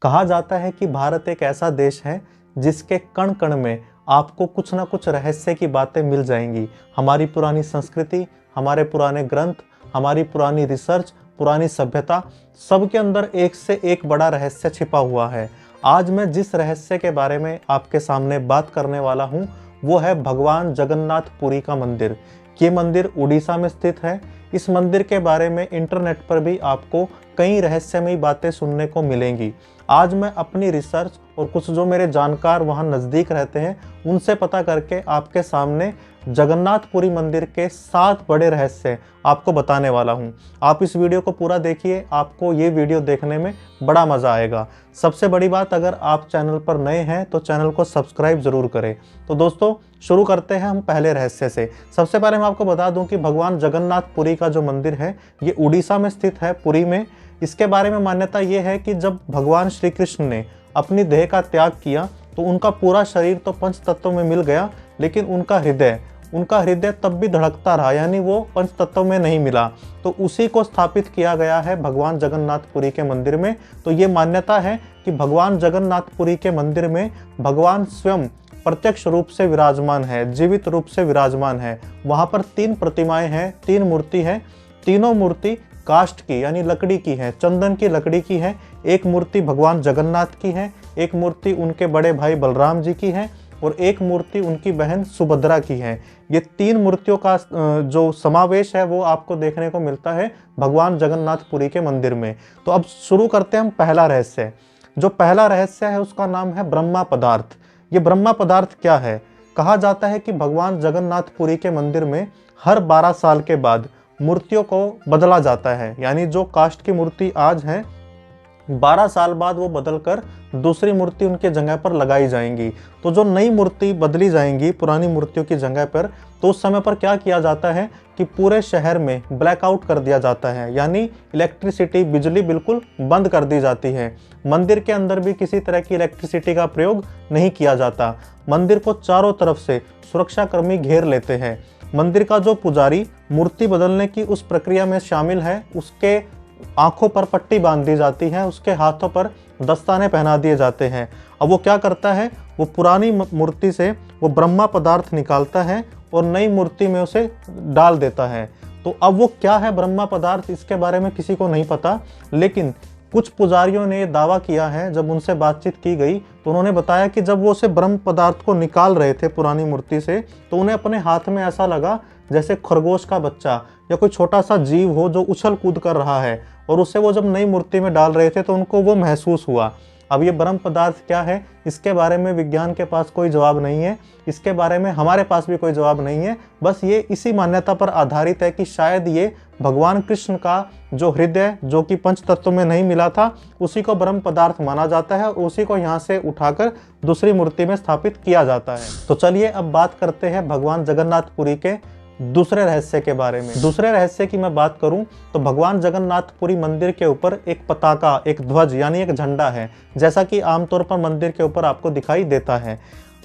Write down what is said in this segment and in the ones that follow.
कहा जाता है कि भारत एक ऐसा देश है जिसके कण कण में आपको कुछ ना कुछ रहस्य की बातें मिल जाएंगी। हमारी पुरानी संस्कृति, हमारे पुराने ग्रंथ, हमारी पुरानी रिसर्च, पुरानी सभ्यता, सबके अंदर एक से एक बड़ा रहस्य छिपा हुआ है। आज मैं जिस रहस्य के बारे में आपके सामने बात करने वाला हूँ वो है भगवान जगन्नाथ पुरी का मंदिर। ये मंदिर उड़ीसा में स्थित है। इस मंदिर के बारे में इंटरनेट पर भी आपको कई रहस्यमयी बातें सुनने को मिलेंगी। आज मैं अपनी रिसर्च और कुछ जो मेरे जानकार वहाँ नज़दीक रहते हैं उनसे पता करके आपके सामने जगन्नाथपुरी मंदिर के 7 बड़े रहस्य आपको बताने वाला हूँ। आप इस वीडियो को पूरा देखिए, आपको ये वीडियो देखने में बड़ा मज़ा आएगा। सबसे बड़ी बात, अगर आप चैनल पर नए हैं तो चैनल को सब्सक्राइब ज़रूर करें। तो दोस्तों शुरू करते हैं हम पहले रहस्य से। सबसे पहले मैं आपको बता दूं कि भगवान जगन्नाथपुरी का जो मंदिर है ये उड़ीसा में स्थित है, पुरी में। इसके बारे में मान्यता ये है कि जब भगवान श्री कृष्ण ने अपनी देह का त्याग किया तो उनका पूरा शरीर तो पंच तत्वों में मिल गया, लेकिन उनका हृदय तब भी धड़कता रहा, यानी वो पंच तत्वों में नहीं मिला। तो उसी को स्थापित किया गया है भगवान जगन्नाथपुरी के मंदिर में। तो ये मान्यता है कि भगवान जगन्नाथपुरी के मंदिर में भगवान स्वयं प्रत्यक्ष रूप से विराजमान है, जीवित रूप से विराजमान है। वहाँ पर 3 प्रतिमाएं हैं, 3 मूर्ति है। तीनों मूर्ति काष्ठ की यानी लकड़ी की है, चंदन की लकड़ी की है। एक मूर्ति भगवान जगन्नाथ की है, एक मूर्ति उनके बड़े भाई बलराम जी की है और एक मूर्ति उनकी बहन सुभद्रा की है। ये 3 मूर्तियों का जो समावेश है वो आपको देखने को मिलता है भगवान जगन्नाथपुरी के मंदिर में। तो अब शुरू करते हैं हम पहला रहस्य। जो पहला रहस्य है उसका नाम है ब्रह्मा पदार्थ। ये ब्रह्मा पदार्थ क्या है? कहा जाता है कि भगवान जगन्नाथपुरी के मंदिर में हर 12 साल के बाद मूर्तियों को बदला जाता है, यानी जो काष्ठ की मूर्ति आज है 12 साल बाद वो बदलकर दूसरी मूर्ति उनके जगह पर लगाई जाएंगी। तो जो नई मूर्ति बदली जाएंगी पुरानी मूर्तियों की जगह पर, तो उस समय पर क्या किया जाता है कि पूरे शहर में ब्लैकआउट कर दिया जाता है, यानी इलेक्ट्रिसिटी, बिजली बिल्कुल बंद कर दी जाती है। मंदिर के अंदर भी किसी तरह की इलेक्ट्रिसिटी का प्रयोग नहीं किया जाता। मंदिर को चारों तरफ से सुरक्षाकर्मी घेर लेते हैं। मंदिर का जो पुजारी मूर्ति बदलने की उस प्रक्रिया में शामिल है उसके आंखों पर पट्टी बांध दी जाती है, उसके हाथों पर दस्ताने पहना दिए जाते हैं। अब वो क्या करता है, वो पुरानी मूर्ति से वो ब्रह्मा पदार्थ निकालता है और नई मूर्ति में उसे डाल देता है। तो अब वो क्या है ब्रह्मा पदार्थ, इसके बारे में किसी को नहीं पता, लेकिन कुछ पुजारियों ने दावा किया है। जब उनसे बातचीत की गई तो उन्होंने बताया कि जब वो उसे ब्रह्म पदार्थ को निकाल रहे थे पुरानी मूर्ति से, तो उन्हें अपने हाथ में ऐसा लगा जैसे खरगोश का बच्चा या कोई छोटा सा जीव हो जो उछल कूद कर रहा है, और उसे वो जब नई मूर्ति में डाल रहे थे तो उनको वो महसूस हुआ। अब ये ब्रह्म पदार्थ क्या है, इसके बारे में विज्ञान के पास कोई जवाब नहीं है, इसके बारे में हमारे पास भी कोई जवाब नहीं है। बस ये इसी मान्यता पर आधारित है कि शायद ये भगवान कृष्ण का जो हृदय, जो कि पंच तत्वों में नहीं मिला था, उसी को ब्रह्म पदार्थ माना जाता है और उसी को यहाँ से उठाकर दूसरी मूर्ति में स्थापित किया जाता है। तो चलिए अब बात करते हैं भगवान जगन्नाथपुरी के दूसरे रहस्य के बारे में। दूसरे रहस्य की मैं बात करूं तो भगवान जगन्नाथपुरी मंदिर के ऊपर एक पताका, एक ध्वज यानी एक झंडा है, जैसा कि आमतौर पर मंदिर के ऊपर आपको दिखाई देता है।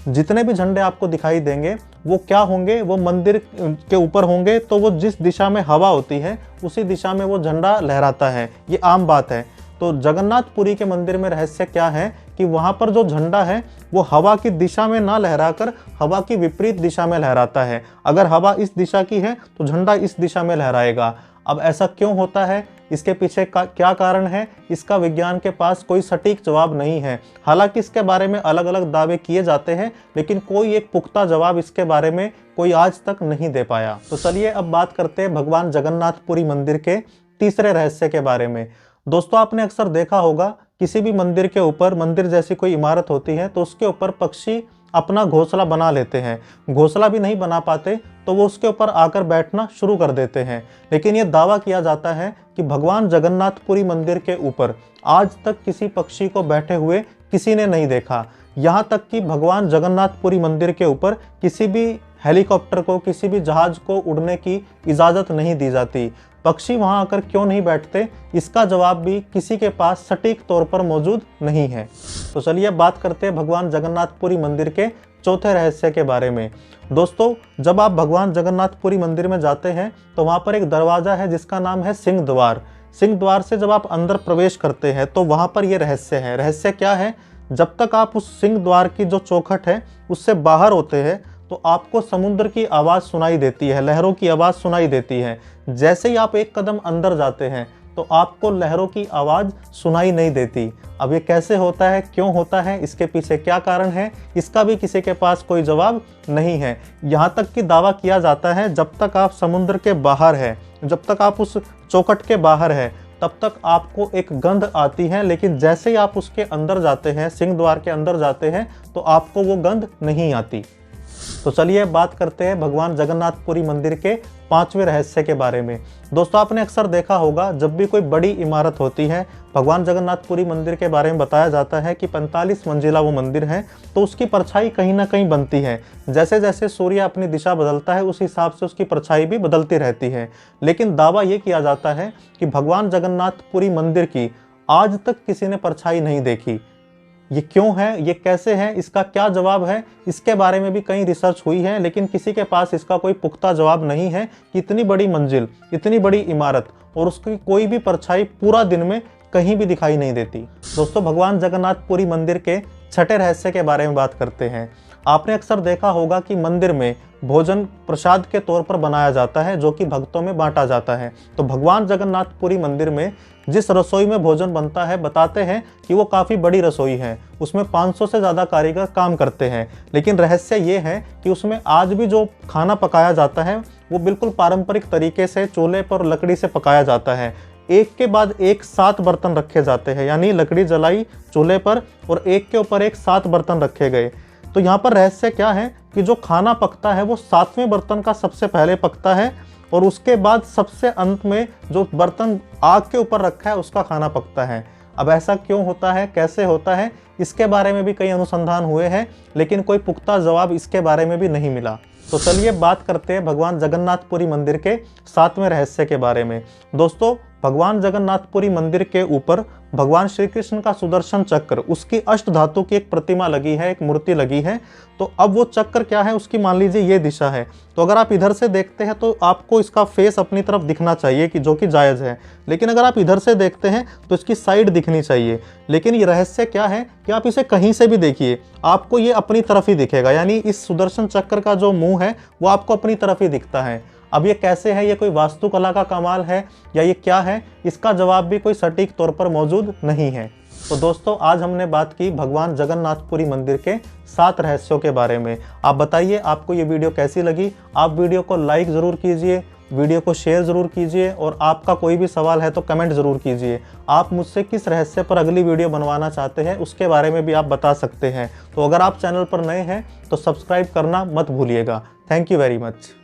जितने भी झंडे आपको दिखाई देंगे वो क्या होंगे, वो मंदिर के ऊपर होंगे, तो वो जिस दिशा में हवा होती है उसी दिशा में वो झंडा लहराता है, ये आम बात है। तो जगन्नाथपुरी के मंदिर में रहस्य क्या है कि वहाँ पर जो झंडा है वो हवा की दिशा में ना लहराकर हवा की विपरीत दिशा में लहराता है। अगर हवा इस दिशा की है तो झंडा इस दिशा में लहराएगा। अब ऐसा क्यों होता है, इसके पीछे क्या कारण है, इसका विज्ञान के पास कोई सटीक जवाब नहीं है। हालांकि इसके बारे में अलग अलग दावे किए जाते हैं, लेकिन कोई एक पुख्ता जवाब इसके बारे में कोई आज तक नहीं दे पाया। तो चलिए अब बात करते हैं भगवान जगन्नाथपुरी मंदिर के तीसरे रहस्य के बारे में। दोस्तों आपने अक्सर देखा होगा किसी भी मंदिर के ऊपर, मंदिर जैसी कोई इमारत होती है तो उसके ऊपर पक्षी अपना घोंसला बना लेते हैं। घोंसला भी नहीं बना पाते तो वो उसके ऊपर आकर बैठना शुरू कर देते हैं। लेकिन ये दावा किया जाता है कि भगवान जगन्नाथपुरी मंदिर के ऊपर आज तक किसी पक्षी को बैठे हुए किसी ने नहीं देखा। यहाँ तक कि भगवान जगन्नाथपुरी मंदिर के ऊपर किसी भी हेलीकॉप्टर को, किसी भी जहाज को उड़ने की इजाज़त नहीं दी जाती। पक्षी वहां आकर क्यों नहीं बैठते, इसका जवाब भी किसी के पास सटीक तौर पर मौजूद नहीं है। तो चलिए बात करते हैं भगवान जगन्नाथपुरी मंदिर के चौथे रहस्य के बारे में। दोस्तों जब आप भगवान जगन्नाथपुरी मंदिर में जाते हैं तो वहां पर एक दरवाजा है जिसका नाम है सिंह द्वार। सिंह द्वार से जब आप अंदर प्रवेश करते हैं तो वहाँ पर ये रहस्य है। रहस्य क्या है? जब तक आप उस सिंह द्वार की जो चौखट है उससे बाहर होते हैं तो आपको समुद्र की आवाज़ सुनाई देती है, लहरों की आवाज़ सुनाई देती है। जैसे ही आप एक कदम अंदर जाते हैं तो आपको लहरों की आवाज़ सुनाई नहीं देती। अब ये कैसे होता है, क्यों होता है, इसके पीछे क्या कारण है, इसका भी किसी के पास कोई जवाब नहीं है। यहाँ तक कि दावा किया जाता है जब तक आप समुद्र के बाहर है, जब तक आप उस चौखट के बाहर है, तब तक आपको एक गंध आती है, लेकिन जैसे ही आप उसके अंदर जाते हैं, सिंह द्वार के अंदर जाते हैं, तो आपको वो गंध नहीं आती। तो चलिए बात करते हैं भगवान जगन्नाथपुरी मंदिर के 5वें रहस्य के बारे में। दोस्तों, आपने अक्सर देखा होगा जब भी कोई बड़ी इमारत होती है, भगवान जगन्नाथपुरी मंदिर के बारे में बताया जाता है कि 45 मंजिला वो मंदिर है, तो उसकी परछाई कहीं ना कहीं बनती है। जैसे जैसे सूर्य अपनी दिशा बदलता है उस हिसाब से उसकी परछाई भी बदलती रहती है। लेकिन दावा ये किया जाता है कि भगवान जगन्नाथपुरी मंदिर की आज तक किसी ने परछाई नहीं देखी। ये क्यों है, ये कैसे है, इसका क्या जवाब है, इसके बारे में भी कई रिसर्च हुई है, लेकिन किसी के पास इसका कोई पुख्ता जवाब नहीं है कि इतनी बड़ी मंजिल, इतनी बड़ी इमारत और उसकी कोई भी परछाई पूरा दिन में कहीं भी दिखाई नहीं देती। दोस्तों, भगवान जगन्नाथपुरी मंदिर के 6ठे रहस्य के बारे में बात करते हैं। आपने अक्सर देखा होगा कि मंदिर में भोजन प्रसाद के तौर पर बनाया जाता है जो कि भक्तों में बांटा जाता है। तो भगवान जगन्नाथपुरी मंदिर में जिस रसोई में भोजन बनता है, बताते हैं कि वो काफ़ी बड़ी रसोई है, उसमें 500 से ज़्यादा कारीगर काम करते हैं। लेकिन रहस्य ये है कि उसमें आज भी जो खाना पकाया जाता है वो बिल्कुल पारंपरिक तरीके से चूल्हे पर लकड़ी से पकाया जाता है। एक के बाद एक 7 बर्तन रखे जाते हैं, यानी लकड़ी जलाई चूल्हे पर और एक के ऊपर एक 7 बर्तन रखे गए। तो यहाँ पर रहस्य क्या है कि जो खाना पकता है वो 7वें बर्तन का सबसे पहले पकता है और उसके बाद सबसे अंत में जो बर्तन आग के ऊपर रखा है उसका खाना पकता है। अब ऐसा क्यों होता है, कैसे होता है, इसके बारे में भी कई अनुसंधान हुए हैं, लेकिन कोई पुख्ता जवाब इसके बारे में भी नहीं मिला। तो चलिए बात करते हैं भगवान जगन्नाथपुरी मंदिर के 7वें रहस्य के बारे में। दोस्तों, भगवान जगन्नाथपुरी मंदिर के ऊपर भगवान श्री कृष्ण का सुदर्शन चक्र, उसकी अष्ट धातु की एक प्रतिमा लगी है, एक मूर्ति लगी है। तो अब वो चक्र क्या है, उसकी मान लीजिए ये दिशा है। तो अगर आप इधर से देखते हैं तो आपको इसका फेस अपनी तरफ दिखना चाहिए कि जो कि जायज़ है, लेकिन अगर आप इधर से देखते हैं तो इसकी साइड दिखनी चाहिए। लेकिन ये रहस्य क्या है कि आप इसे कहीं से भी देखिए, आपको ये अपनी तरफ ही दिखेगा, यानी इस सुदर्शन चक्र का जो मुंह है वो आपको अपनी तरफ ही दिखता है। अब ये कैसे है, ये कोई वास्तुकला का कमाल है या ये क्या है, इसका जवाब भी कोई सटीक तौर पर मौजूद नहीं है। तो दोस्तों, आज हमने बात की भगवान जगन्नाथपुरी मंदिर के 7 रहस्यों के बारे में। आप बताइए आपको ये वीडियो कैसी लगी। आप वीडियो को लाइक ज़रूर कीजिए, वीडियो को शेयर ज़रूर कीजिए और आपका कोई भी सवाल है तो कमेंट ज़रूर कीजिए। आप मुझसे किस रहस्य पर अगली वीडियो बनवाना चाहते हैं उसके बारे में भी आप बता सकते हैं। तो अगर आप चैनल पर नए हैं तो सब्सक्राइब करना मत भूलिएगा। Thank you very much.